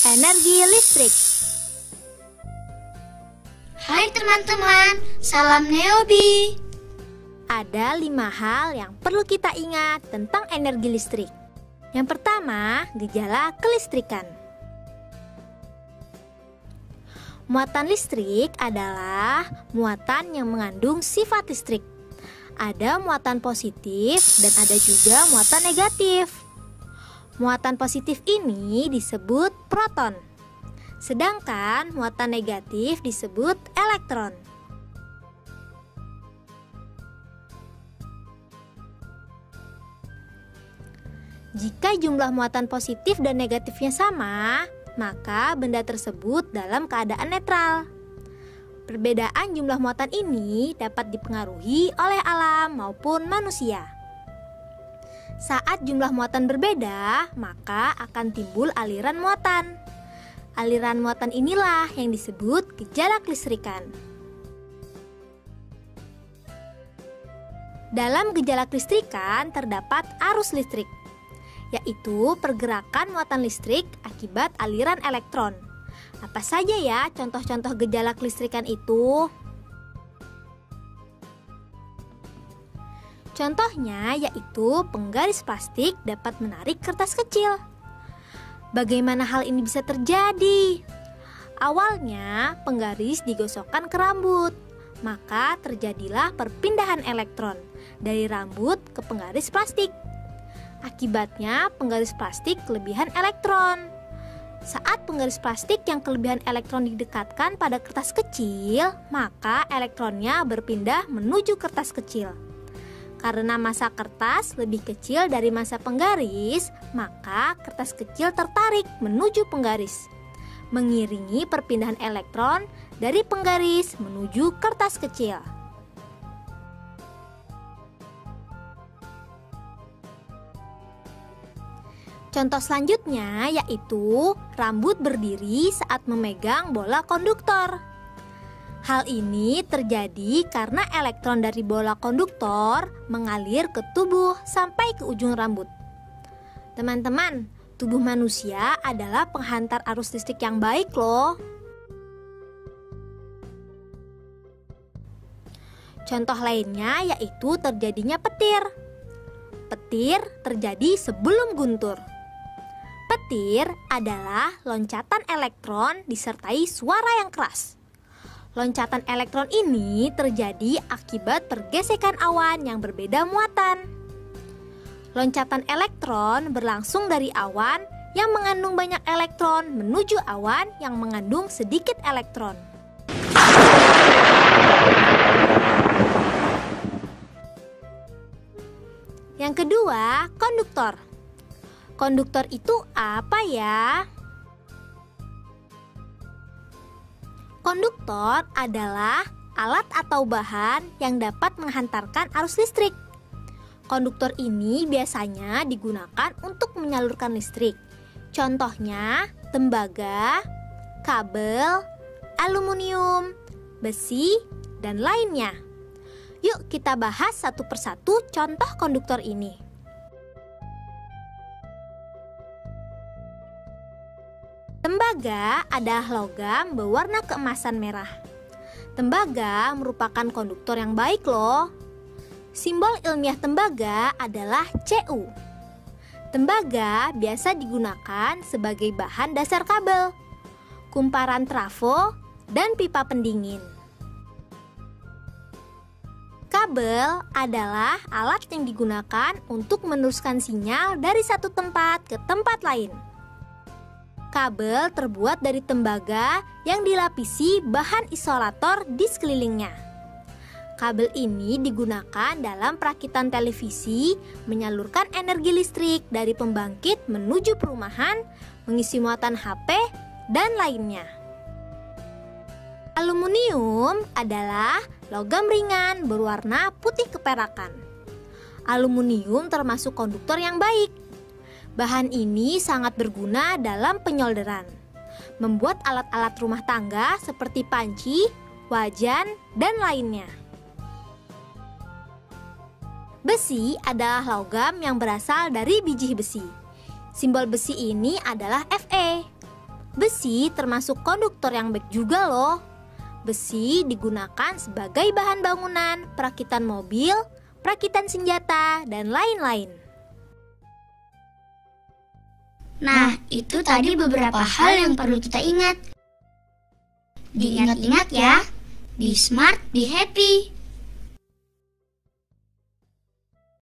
energi listrik. Hai teman-teman, salam Neobi. Ada 5 hal yang perlu kita ingat tentang energi listrik. Yang pertama, gejala kelistrikan. Muatan listrik adalah muatan yang mengandung sifat listrik. Ada muatan positif dan ada juga muatan negatif. Muatan positif ini disebut proton, sedangkan muatan negatif disebut elektron. Jika jumlah muatan positif dan negatifnya sama, maka benda tersebut dalam keadaan netral. Perbedaan jumlah muatan ini dapat dipengaruhi oleh alam maupun manusia. Saat jumlah muatan berbeda, maka akan timbul aliran muatan. Aliran muatan inilah yang disebut gejala kelistrikan. Dalam gejala kelistrikan terdapat arus listrik, yaitu pergerakan muatan listrik akibat aliran elektron. Apa saja ya contoh-contoh gejala kelistrikan itu? Contohnya yaitu penggaris plastik dapat menarik kertas kecil. Bagaimana hal ini bisa terjadi? Awalnya penggaris digosokkan ke rambut, maka terjadilah perpindahan elektron dari rambut ke penggaris plastik. Akibatnya penggaris plastik kelebihan elektron. Saat penggaris plastik yang kelebihan elektron didekatkan pada kertas kecil, maka elektronnya berpindah menuju kertas kecil. Karena massa kertas lebih kecil dari massa penggaris, maka kertas kecil tertarik menuju penggaris, mengiringi perpindahan elektron dari penggaris menuju kertas kecil. Contoh selanjutnya yaitu rambut berdiri saat memegang bola konduktor. Hal ini terjadi karena elektron dari bola konduktor mengalir ke tubuh sampai ke ujung rambut. Teman-teman, tubuh manusia adalah penghantar arus listrik yang baik loh. Contoh lainnya yaitu terjadinya petir. Petir terjadi sebelum guntur. Petir adalah loncatan elektron disertai suara yang keras. Loncatan elektron ini terjadi akibat pergesekan awan yang berbeda muatan. Loncatan elektron berlangsung dari awan yang mengandung banyak elektron menuju awan yang mengandung sedikit elektron. Yang kedua, konduktor. Konduktor itu apa ya? Konduktor adalah alat atau bahan yang dapat menghantarkan arus listrik. Konduktor ini biasanya digunakan untuk menyalurkan listrik. Contohnya tembaga, kabel, aluminium, besi, dan lainnya. Yuk kita bahas satu persatu contoh konduktor ini. Tembaga adalah logam berwarna keemasan merah. Tembaga merupakan konduktor yang baik loh. Simbol ilmiah tembaga adalah Cu. Tembaga biasa digunakan sebagai bahan dasar kabel, kumparan trafo, dan pipa pendingin. Kabel adalah alat yang digunakan untuk meneruskan sinyal dari satu tempat ke tempat lain. Kabel terbuat dari tembaga yang dilapisi bahan isolator di sekelilingnya. Kabel ini digunakan dalam perakitan televisi, menyalurkan energi listrik dari pembangkit menuju perumahan, mengisi muatan HP, dan lainnya. Aluminium adalah logam ringan berwarna putih keperakan. Aluminium termasuk konduktor yang baik. Bahan ini sangat berguna dalam penyolderan, membuat alat-alat rumah tangga seperti panci, wajan, dan lainnya. Besi adalah logam yang berasal dari biji besi. Simbol besi ini adalah Fe. Besi termasuk konduktor yang baik juga loh. Besi digunakan sebagai bahan bangunan, perakitan mobil, perakitan senjata, dan lain-lain. Nah, itu tadi beberapa hal yang perlu kita ingat. Diingat-ingat ya. Be smart, be happy.